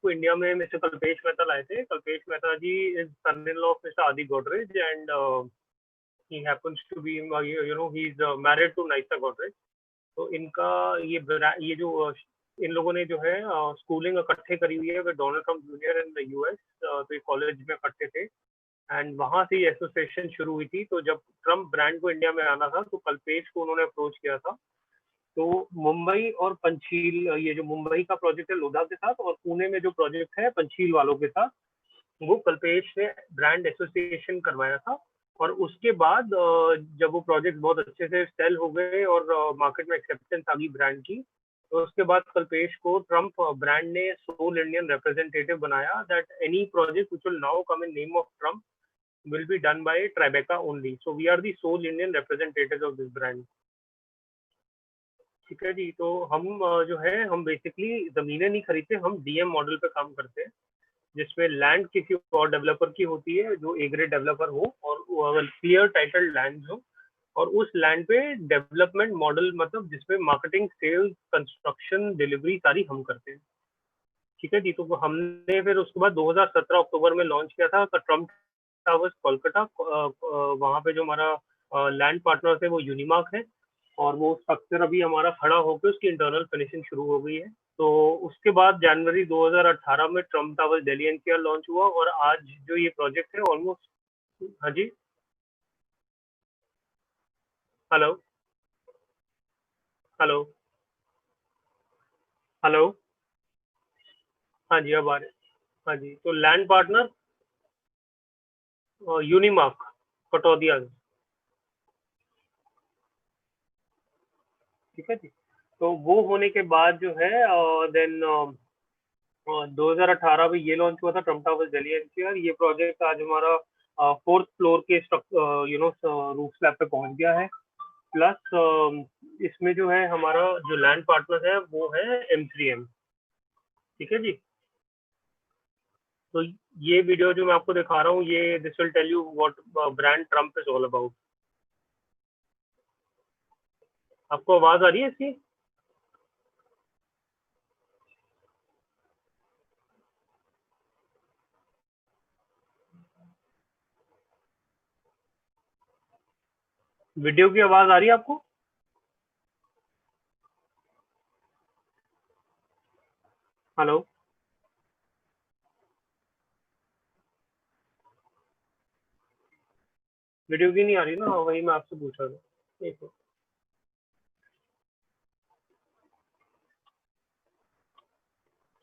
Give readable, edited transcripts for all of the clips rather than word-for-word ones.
को इंडिया में मिस्टर कल्पेश मेहता लाए थे। Kalpesh Mehta ji is son in law of mister Adi Godrej and he happens to be he's married to Nysa Godrej। तो इनका ये जो इन लोगों ने जो है स्कूलिंग इकट्ठे करी हुई है with Donald Trump junior in the US. तो कॉलेज में इकट्ठे थे एंड वहां से ये एसोसिएशन शुरू हुई थी। तो जब ट्रम्प ब्रांड को इंडिया में आना था तो कल्पेश को उन्होंने अप्रोच किया था। तो मुंबई और पंचील, ये जो मुंबई का प्रोजेक्ट है लोधा के साथ और पुणे में जो प्रोजेक्ट है पंचील वालों के साथ, वो कल्पेश ने ब्रांड एसोसिएशन करवाया था। और उसके बाद जब वो प्रोजेक्ट बहुत अच्छे से सेल हो गए और मार्केट में एक्सेप्टेंस आ गई ब्रांड की, तो उसके बाद कल्पेश को ट्रम्प ब्रांड ने सोल इंडियन रिप्रेजेंटेटिव बनाया that any project which will now come in name of Trump will be done by Tribeca only. So we are the sole Indian representatives of this brand। ठीक है जी। तो हम जो है हम basically जमीनें नहीं खरीदते, हम डीएम मॉडल पे काम करते हैं, जिसमें लैंड किसी और डेवलपर की होती है जो ए ग्रेड डेवलपर हो और क्लियर टाइटल लैंड हो, और उस लैंड पे डेवलपमेंट मॉडल मतलब जिसमें मार्केटिंग, सेल्स, कंस्ट्रक्शन, डिलीवरी सारी हम करते हैं। ठीक है जी। तो हमने फिर उसके बाद 2017 अक्टूबर में लॉन्च किया था ट्रम्प टावर्स कोलकाता। वहाँ पे जो हमारा लैंड पार्टनर है वो यूनिमार्क है, और वो स्ट्रक्चर अभी हमारा खड़ा होकर उसकी इंटरनल फिनिशिंग शुरू हो गई है। तो उसके बाद जनवरी 2018 में Trump towers Delhi NCR launch हुआ, और आज जो ये प्रोजेक्ट है ऑलमोस्ट। हाँ जी, हेलो हेलो हेलो। हाँ जी, अब आ रहे। हाँ जी, तो लैंड पार्टनर यूनिमार्क कटौदिया। ठीक है जी। तो वो होने के बाद जो है देन 2018 में ये लॉन्च हुआ था ट्रम्प टावर्स दिल्ली एनसीआर। ये प्रोजेक्ट आज हमारा फोर्थ फ्लोर के रूफ स्लैब पे पहुंच गया है। प्लस इसमें जो है हमारा जो लैंड पार्टनर है वो है M3M। ठीक है जी। तो ये वीडियो जो मैं आपको दिखा रहा हूँ, ये this will tell you what brand Trump is all about. आपको आवाज आ रही है इसकी? वीडियो की आवाज आ रही है आपको? हेलो। वीडियो की नहीं आ रही ना? वही मैं आपसे पूछ रहा था। एक मिनट।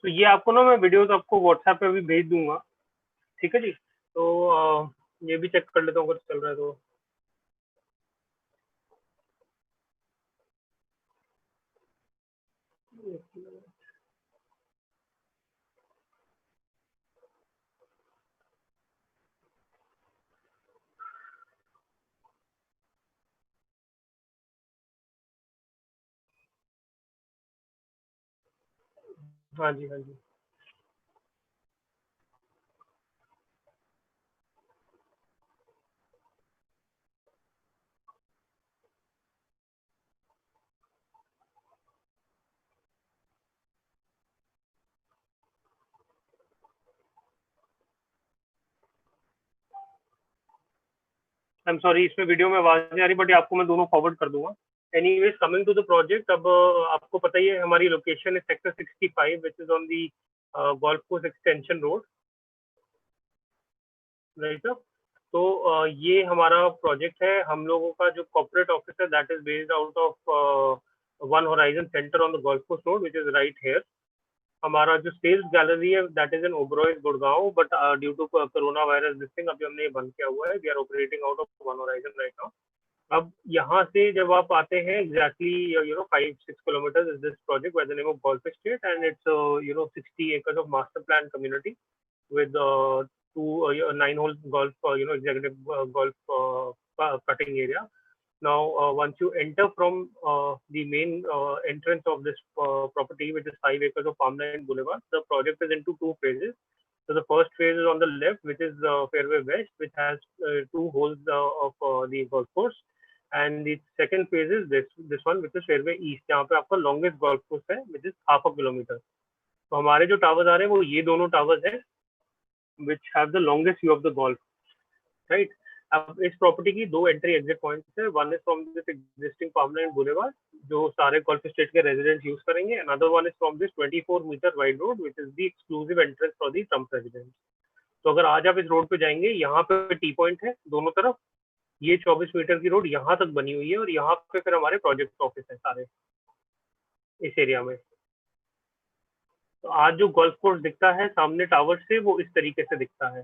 तो ये आपको ना मैं वीडियोस आपको व्हाट्सएप पे भी भेज दूंगा। ठीक है जी। तो ये भी चेक कर लेता हूँ अगर चल रहा है तो। हाँ जी, हाँ जी। आई एम सॉरी, इसमें वीडियो में आवाज नहीं आ रही, बट आपको मैं दोनों फॉरवर्ड कर दूंगा। Anyways, coming to the project, अब आपको पता ही है हमारी लोकेशन है sector 65 which is on the Golf Course Extension Road, right. तो ये हमारा प्रोजेक्ट है। हम लोगों का जो कॉर्पोरेट ऑफिस है that is based out of One Horizon Center on the Golf Course Road which is right here. हमारा जो सेल्स गैलरी है that is in Oberoi Gurgaon, but due to corona virus this thing अभी हमने ये बंद किया हुआ है। We are operating out of One Horizon right now. अब यहाँ से जब आप आते हैं exactly 5-6 kilometer is this project by the name of Golf Estate, and it's 60 acres of master plan community with two 9-hole golf executive golf cutting area. Now once you enter from the main entrance of this property, which is 5 acres of farmland boulevard, the project is into two phases. So the first phase is on the left, which is Fairway West, which has two holes of the golf course, and the second phase is this one, which is Fairway East, जहाँ पे आपका longest golf course है, which is half a kilometer. तो हमारे जो towers आ रहे हैं वो ये दोनों टावर्स हैं which have the longest view of the golf, right? अब इस प्रॉपर्टी की दो एंट्री एग्जिट पॉइंट्स है, one is from this existing permanent boulevard जो सारे गोल्फ स्टेट के रेजिडेंट्स यूज करेंगे, another one is from this 24 meter wide road which is the exclusive entrance for the Trump residents. तो अगर आज आप इस रोड पे जाएंगे, यहाँ पे टी पॉइंट है दोनों तरफ, ये 24 मीटर की रोड यहाँ तक बनी हुई है और यहाँ पे फिर हमारे प्रोजेक्ट ऑफिस है सारे इस एरिया में। तो आज जो गोल्फ कोर्स दिखता है सामने टावर से वो इस तरीके से दिखता है।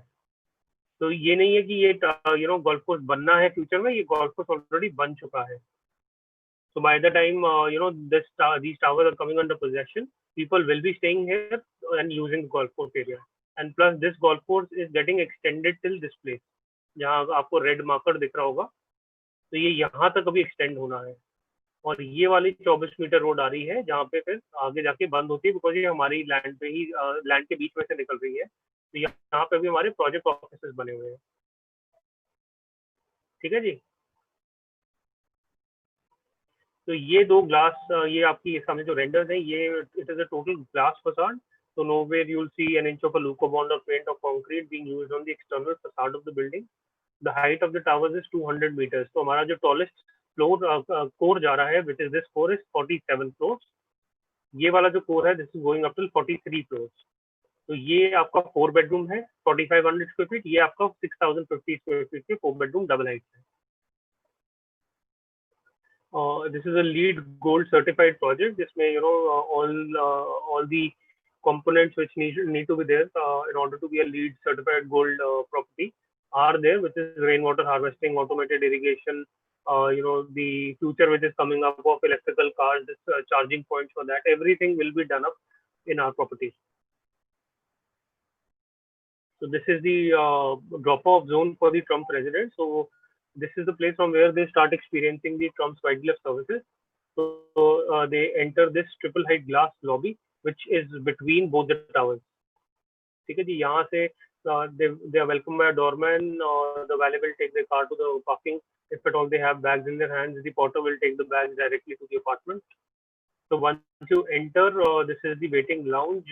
तो ये नहीं है कि ये गोल्फ कोर्स बनना है फ्यूचर में, ये गोल्फ कोर्स ऑलरेडी बन चुका है। So by the time these towers are coming under possession, people will be staying here and using the golf course area. And plus this golf course is getting extended till this place. जहाँ आपको red marker दिख रहा होगा, तो ये यहाँ तक अभी एक्सटेंड होना है। और ये वाली 24 मीटर रोड आ रही है जहाँ पे फिर आगे जाके बंद होती है, बिकॉज ये हमारी लैंड पे ही लैंड के बीच में से निकल रही है। तो यहाँ पे भी हमारे प्रोजेक्ट ऑफिस बने हुए हैं। ठीक है जी। तो ये दो ग्लास, ये आपकी सामने जो रेंडर्स हैं, ये it is a total glass facade. So nowhere you'll see an inch of a Luco bond or paint of concrete being used on the external facade of the building. The height of the towers is 200 meters. तो हमारा जो tallest floor core जा रहा है, which is this core is 47 floors. ये वाला जो core है, this is going up till 43 floors. तो ये आपका 4 bedroom है 4500 square feet, ये आपका 6050 square feet के 4 bedroom double height है। This is a LEED Gold certified project. जिसमें all the components which need to be there in order to be a LEED certified gold property are there, which is rainwater harvesting, automated irrigation, the future which is coming up of electrical cars, this charging points for that, everything will be done up in our property. So this is the drop-off zone for the Trump residents. So this is the place from where they start experiencing the Trump's wildlife services. So they enter this triple height glass lobby, which is between both the towers. ठीक है जी। यहाँ से they are welcomed by a doorman. The valet will take the car to the parking. If at all they have bags in their hands, the porter will take the bags directly to the apartment. So once you enter, this is the waiting lounge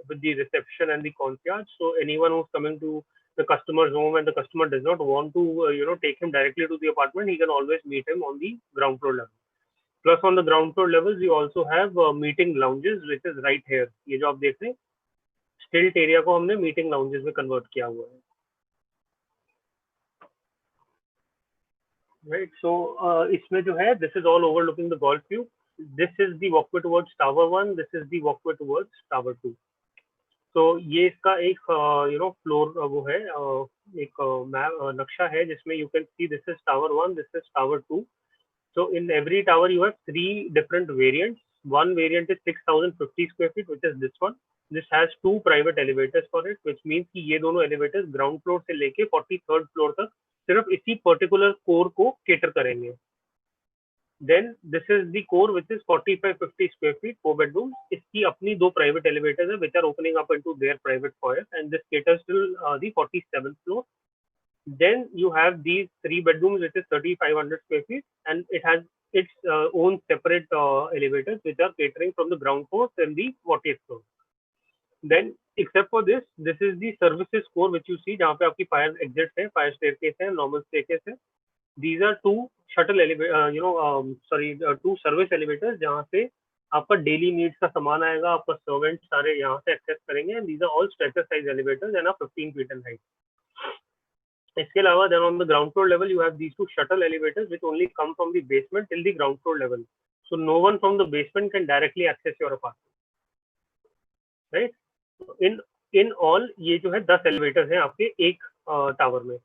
with the reception and the concierge. So anyone who's coming to the customer's home and the customer does not want to take him directly to the apartment, he can always meet him on the ground floor level. Plus on the ground floor levels, we also have meeting lounges, which is right here. ये जो आप देख रहे हैं, स्टिल्ट area को हमने meeting lounges में कन्वर्ट किया हुआ है। राइट, सो इसमें जो है, this is all overlooking the golf view. This is the walkway towards tower 1, this is the walkway towards tower 2. तो ये इसका एक फ्लोर वो है, एक नक्शा है जिसमें you can see this is tower 1, this is tower 2. So in every tower you have 3 different variants. One variant is 6050 square feet, which is this one. This has 2 private elevators for it, which means कि ये दोनों elevators ground floor से लेके 43rd floor तक सिर्फ इसी particular core को cater करेंगे. Then this is the core which is 4550 square feet, 4 bedrooms. इसकी अपनी 2 private elevators है, which are opening up into their private foyer, and this caters till the 47th floor. Then you have these 3 bedrooms, which is 3500 square feet, and it has its own separate elevators, which are catering from the ground floor and the 40th floor. Then except for this, this is the services core which you see, जहाँ पे आपकी fire exits है, fire staircase है, normal staircase है. These are 2 shuttle elevator, 2 service elevators जहाँ से आपका daily needs का सामान आएगा, आपका सर्वेंट सारे यहाँ से एक्सेस करेंगे. And these are all stretcher size elevators and 15 feet in height. इसके अलावा then on the ground floor level you have these 2 shuttle elevators which only come from the basement till the ground floor level. So no one from the basement can directly access your apartment, right? In all ये जो है 10 elevators हैं आपके एक tower में,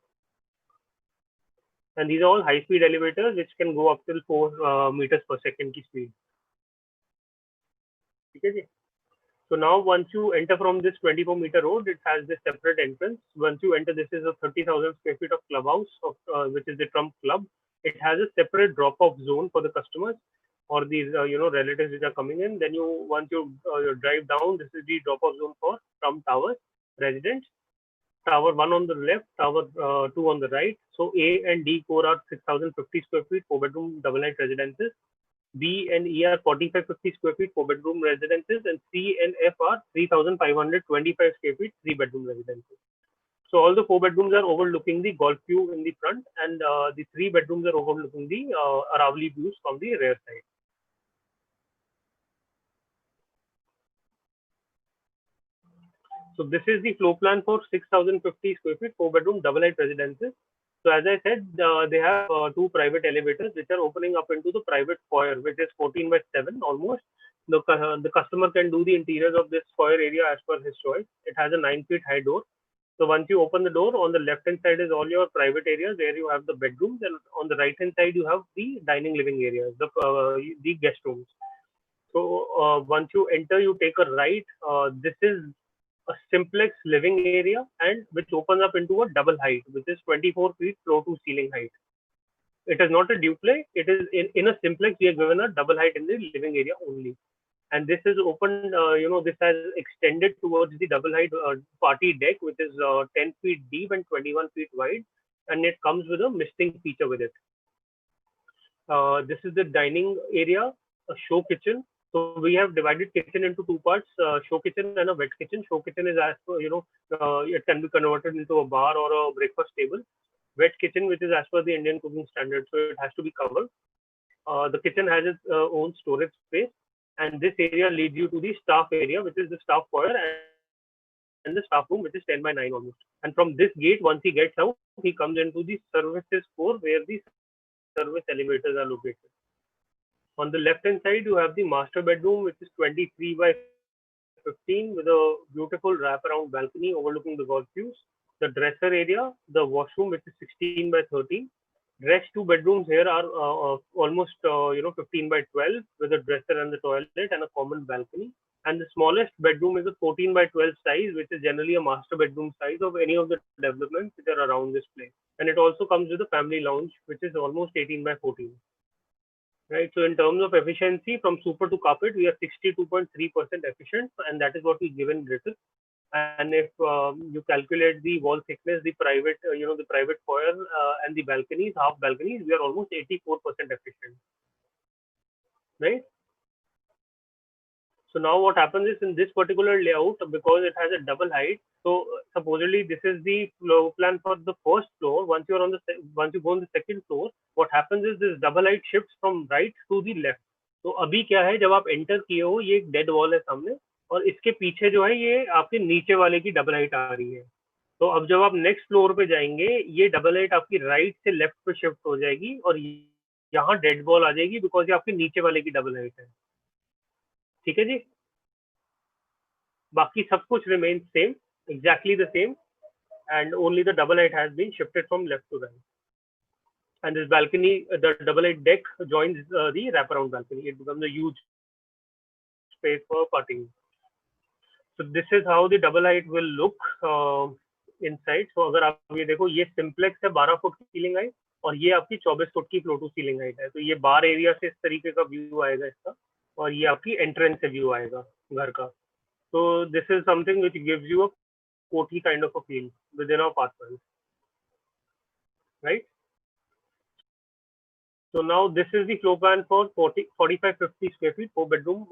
and these are all high speed elevators which can go up till 4 meters per second की speed. ठीक है जी. So now once you enter from this 24-meter road, it has this separate entrance. Once you enter, this is a 30,000 square feet of clubhouse, which is the Trump Club. It has a separate drop-off zone for the customers or these relatives which are coming in. Then once you drive down, this is the drop-off zone for Trump Towers residents. Tower 1 on the left, Tower 2 on the right. So A and D core are 6,050 square feet, 4 bedroom double height residences. B and E are 4550 square feet 4-bedroom residences, and C and F are 3525 square feet 3-bedroom residences. So all the 4 bedrooms are overlooking the golf view in the front, and the 3 bedrooms are overlooking the Aravali views from the rear side. So this is the floor plan for 6050 square feet 4-bedroom double height residences. So as I said, they have 2 private elevators which are opening up into the private foyer, which is 14 by 7 almost. The customer can do the interiors of this foyer area as per his choice. It has a 9 feet high door. So once you open the door, on the left hand side is all your private areas where you have the bedrooms, and on the right hand side you have the dining living areas, the guest rooms. So once you enter, you take a right. This is a simplex living area, and which opens up into a double height, which is 24 feet floor to ceiling height. It is not a duplex. It is in a simplex. We are given a double height in the living area only. And this is open, this has extended towards the double height party deck, which is 10 feet deep and 21 feet wide. And it comes with a misting feature with it. This is the dining area, a show kitchen. So we have divided kitchen into 2 parts, show kitchen and a wet kitchen. Show kitchen is as per, it can be converted into a bar or a breakfast table. Wet kitchen, which is as per the Indian cooking standard, so it has to be covered. The kitchen has its own storage space, and this area leads you to the staff area, which is the staff foyer and the staff room, which is 10 by 9 almost. And from this gate, once he gets out, he comes into the services floor where the service elevators are located. On the left hand side, you have the master bedroom, which is 23 by 15 with a beautiful wraparound balcony overlooking the golf views. The dresser area, the washroom, which is 16 by 13. Rest 2 bedrooms here are almost 15 by 12 with a dresser and the toilet and a common balcony. And the smallest bedroom is a 14 by 12 size, which is generally a master bedroom size of any of the developments which are around this place. And it also comes with a family lounge, which is almost 18 by 14. Right. So in terms of efficiency, from super to carpet, we are 62.3% efficient, and that is what we given written. And if you calculate the wall thickness, the private, the private foyer and the balconies, half balconies, we are almost 84% efficient. Right. So now what happens is in this particular layout, because it has a double height, so supposedly this is the floor plan for the first floor. Once you go on the second floor, what happens is this double height shifts from right to the left. तो अभी क्या है, जब आप enter किए हो, ये एक डेड वॉल है सामने, और इसके पीछे जो है ये आपके नीचे वाले की डबल हाइट आ रही है. तो अब जब आप नेक्स्ट फ्लोर पे जाएंगे, ये डबल हाइट आपकी राइट से लेफ्ट पे शिफ्ट हो जाएगी और यहाँ डेड वॉल आ जाएगी, बिकॉज ये आपके नीचे वाले की डबल हाइट है. ठीक है जी. बाकी सब कुछ remains same, exactly the same, and only the double height has been shifted from left to right. And this balcony, the double height deck joins the wraparound balcony. It becomes a huge space for partying. So this is how the double height will look inside. So अगर आप ये देखो, ये simplex है 12 foot की ceiling height, और ये आपकी 24 फुट की फ्लोर टू सीलिंग हाइट है. तो ये बार एरिया से इस तरीके का व्यू आएगा इसका, और ये आपकी एंट्रेंस से व्यू आएगा घर का. So this is something which gives you a koti kind of a feel within our apartment, right? So now this is the floor plan for 4550 square feet 4-bedroom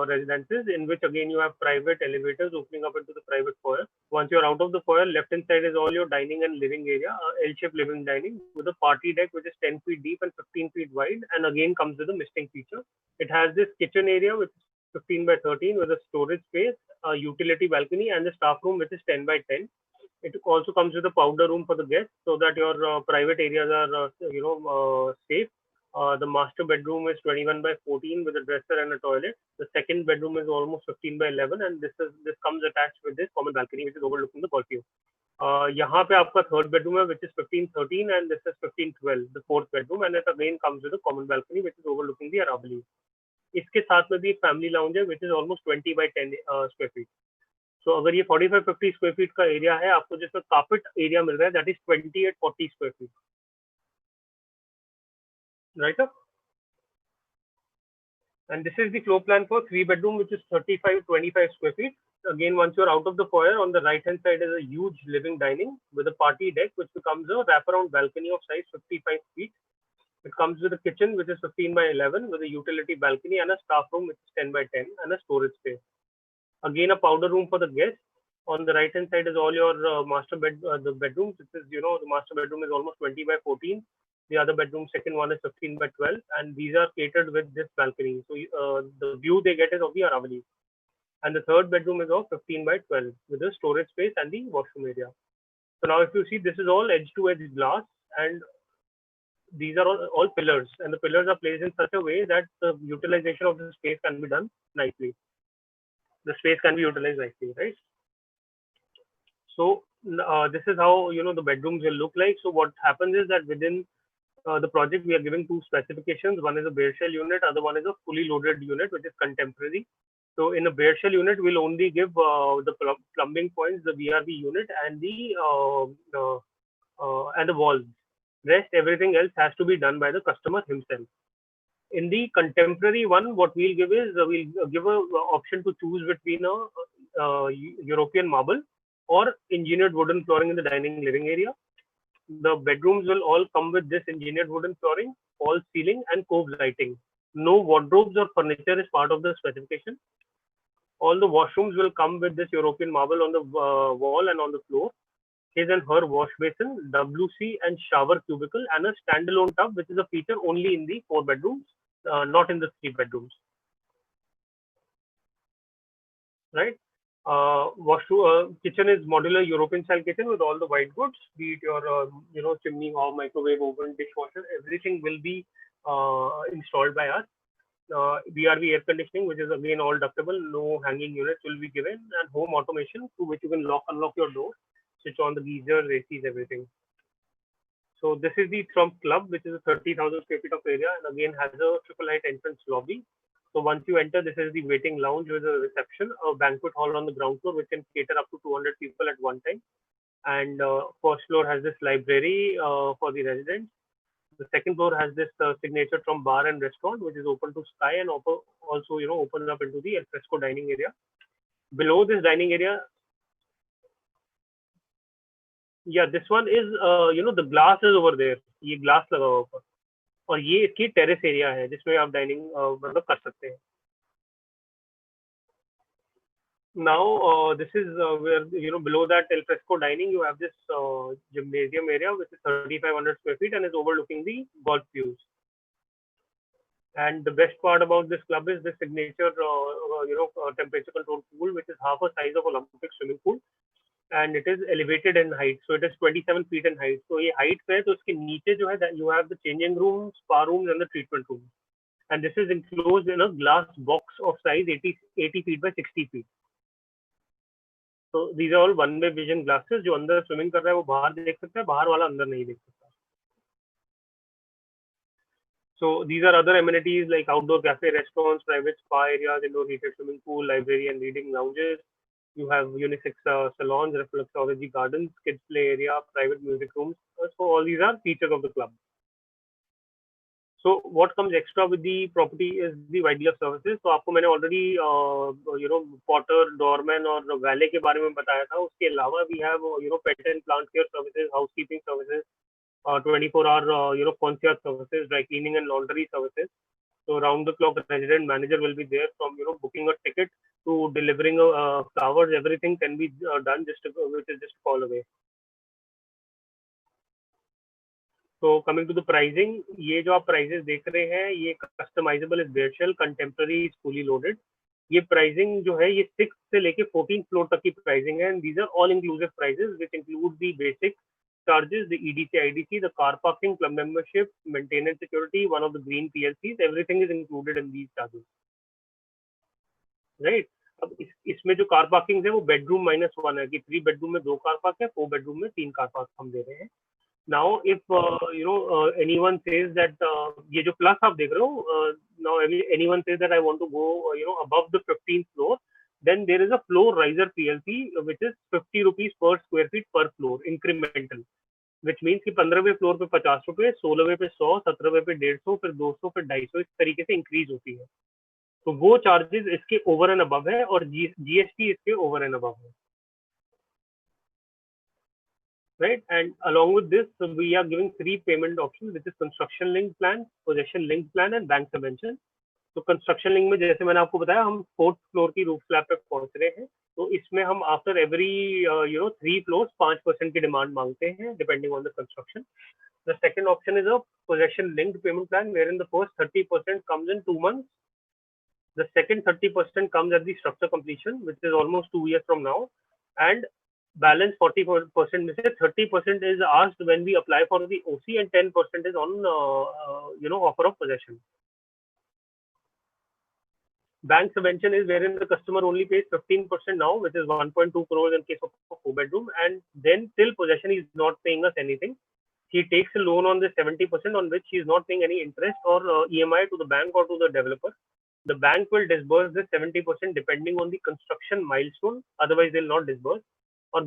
residences, in which again you have private elevators opening up into the private foyer. Once you're out of the foyer, left hand side is all your dining and living area, L-shaped living dining with a party deck which is 10 feet deep and 15 feet wide, and again comes with a misting feature. It has this kitchen area which is 15 by 13 with a storage space, a utility balcony, and the staff room which is 10 by 10. It also comes with a powder room for the guests, so that your private areas are safe. The master bedroom is 21 by 14 with a dresser and a toilet. The second bedroom is almost 15 by 11, and this comes attached with this common balcony which is overlooking the golf view. यहाँ पे आपका third bedroom है, which is 1513, and this is 1512, the fourth bedroom, and it again comes with a common balcony which is overlooking the Aravali. इसके साथ में भी एक family lounge है which is almost 20 by 10 square feet. So अगर ये 4550 square feet का area है, आपको जिसमें carpet एरिया मिल रहा है, that is 2840 square feet. Right up. And this is the floor plan for 3-bedroom, which is 3525 square feet. Again, once you're out of the foyer, on the right hand side is a huge living dining with a party deck, which becomes a wraparound balcony of size 55 feet. It comes with a kitchen which is 15 by 11 with a utility balcony and a staff room which is 10 by 10 and a storage space. Again, a powder room for the guests. On the right hand side is all your master bed, the bedrooms. This is, the master bedroom is almost 20 by 14. The other bedroom, second one is 15 by 12, and these are catered with this balcony. So the view they get is of the Aravali. And the third bedroom is of 15 by 12 with a storage space and the washroom area. So now if you see, this is all edge to edge glass, and these are all pillars, and the pillars are placed in such a way that the utilization of the space can be done nicely. The space can be utilized nicely, right? So this is how the bedrooms will look like. So what happens is that within the project we are giving two specifications. One is a bare shell unit, other one is a fully loaded unit, which is contemporary. So in a bare shell unit, we'll only give the plumbing points, the VRV unit, and the walls. Rest everything else has to be done by the customer himself. In the contemporary one, what we'll give is we'll give a option to choose between a European marble or engineered wooden flooring in the dining living area. The bedrooms will all come with this engineered wooden flooring, false ceiling, and cove lighting. No wardrobes or furniture is part of the specification. All the washrooms will come with this European marble on the wall and on the floor. His and her wash basin, WC and shower cubicle, and a standalone tub, which is a feature only in the 4 bedrooms, not in the 3 bedrooms. Right? Kitchen is modular European style kitchen with all the white goods, be it your chimney or microwave, oven, dishwasher, everything will be installed by us. VRV air conditioning, which is again all ductable, no hanging units will be given, and home automation through which you can unlock your door, switch on the geysers, ACs, everything. So this is the Trump Club, which is a 30,000 square feet of area, and again has a triple height entrance lobby. So once you enter, this is the waiting lounge with a reception, a banquet hall on the ground floor, which can cater up to 200 people at one time. And first floor has this library for the residents. The second floor has this signature from bar and restaurant, which is open to sky and also opens up into the al fresco dining area. Below this dining area, yeah, this one is the glass is over there. ये glass लगा हुआ ऊपर और ये इसकी terrace area है जिसमें आप dining मतलब कर सकते हैं. Now this is where below that al fresco dining you have this gymnasium area which is 3,500 square feet and is overlooking the golf views. And the best part about this club is the signature temperature controlled pool, which is half the size of Olympic swimming pool, and it is elevated in height. So it is 27 feet in height. So ये height पे है तो उसके नीचे जो है that you have the changing rooms, spa rooms, and the treatment rooms. And this is enclosed in a glass box of size 80 feet by 60 feet. So these are all one-way vision glasses. जो अंदर swimming कर रहा है वो बाहर देख सकता है, बाहर वाला अंदर नहीं देख सकता. So these are other amenities like outdoor cafe, restaurants, private spa areas, indoor heated swimming pool, library and reading lounges. You have unisex salons, reflexology gardens, kids play area, private music rooms. So all these are features of the club. So what comes extra with the property is the white glove services. So आपको मैंने already potter, doorman और valet के बारे में बताया था. उसके अलावा we have pet and plant care services, housekeeping services, 24-hour concierge services, dry cleaning and laundry services. So round the clock resident manager will be there from booking a ticket to delivering flowers. Everything can be done which is just a call away. So coming to the pricing, ये जो आप prices देख रहे हैं ये customizable is bare shell, contemporary is fully loaded. ये pricing जो है ये 6 से लेके 14 floor तक की pricing है, and these are all inclusive prices which include the basic charges, the EDC, IDC, the car parking, club membership, maintenance, security, one of the green PLCs, everything is included in these charges. Right? अब इसमें जो car parking है वो bedroom -1 है कि 3 bedroom में 2 car park है, 4 bedroom में 3 कार पार्क हम दे रहे हैं. Now, if anyone says that ये जो plus आप देख रहे हो, now anyone says that I want to go above the 15th floor, then there is a floor riser PLC which is 50 rupees per square feet per floor incremental, which means कि 15वें floor पे 50 रुपए, 16वें पे 100, 17वें पे 150, फिर 200, फिर 250, इस तरीके से इंक्रीज होती है. तो वो चार्जेस इसके ओवर एंड अबव है और जीएसटी इसके ओवर एंड अबव है. right? And along with this, so we are giving 3 payment options, which is construction linked plan, possession linked plan, and bank subvention. तो कंस्ट्रक्शन लिंक में जैसे मैंने आपको बताया हम 4th फ्लोर की रूफ स्लैब पे पहुंच रहे हैं, तो इसमें हम आफ्टर एवरी 3 फ्लोर्स 5% की डिमांड मांगते हैं depending on the construction. The second option is a possession linked payment plan wherein the first 30% comes in 2 months. The second 30% comes at the structure completion, which is almost 2 years from now, and balance 40% means 30% is asked when we apply for the OC and 10% is on offer of possession. Bank subvention is wherein the customer only pays 15% now, which is 1.2 crores in case of a 4-bedroom, and then till possession he is not paying us anything. He takes a loan on the 70% on which he is not paying any interest or EMI to the bank or to the developer. The bank will disburse the 70% depending on the construction milestone, otherwise they will not disburse. और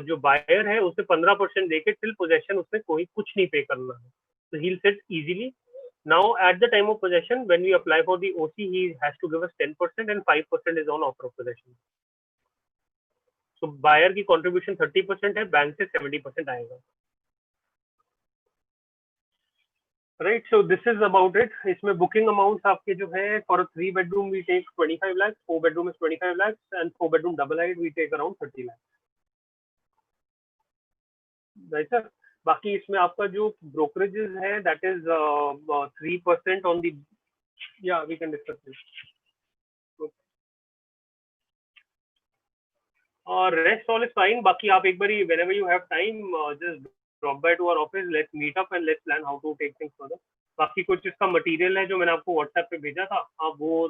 जो buyer है उसे 15% देके till possession उसमें कोई कुछ नहीं पे करना है, so he'll sit easily. Now at the time of possession, when we apply for the OC, he has to give us 10% and 5% is on offer of possession. So buyer की contribution 30% है, bank से 70% आएगा. Right, so this is about it. इसमें booking amounts आपके जो है for a 3-bedroom we take 25 lakhs, 4-bedroom is 25 lakhs, and 4-bedroom double height we take around 30 lakhs. Right sir. बाकी इसमें आपका जो brokerages है that is 3% on the, yeah we can discuss this. Rest all is fine. बाकी आप एक बारी whenever you have time just drop by to our office, let's meet up and let's plan how to take things further. बाकी कुछ इसका material है जो मैंने आपको व्हाट्सएप पे भेजा था, आप वो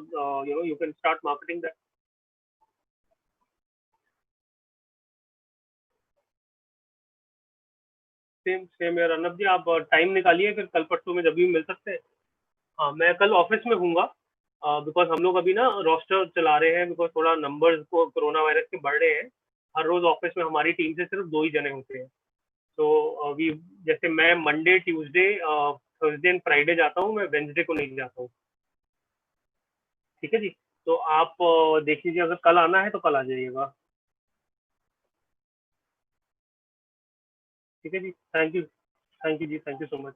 you can start marketing that. Same यार अर्नब जी, आप टाइम निकालिए फिर कल परसों में जब भी मिल सकते हैं. हाँ मैं कल ऑफिस में हूँगा बिकॉज हम लोग अभी ना रोस्टर चला रहे हैं बिकॉज थोड़ा नंबर्स को कोरोना वायरस के बढ़ रहे हैं. हर रोज ऑफिस में हमारी टीम से सिर्फ 2 ही जने होते हैं. तो अभी जैसे मैं Monday Tuesday Thursday and Friday जाता हूँ, मैं वेंसडे को नहीं जाता हूँ. ठीक है जी, तो आप देख लीजिए, अगर कल आना है तो कल आ जाइएगा. ठीक है जी, थैंक यू जी, थैंक यू सो मच.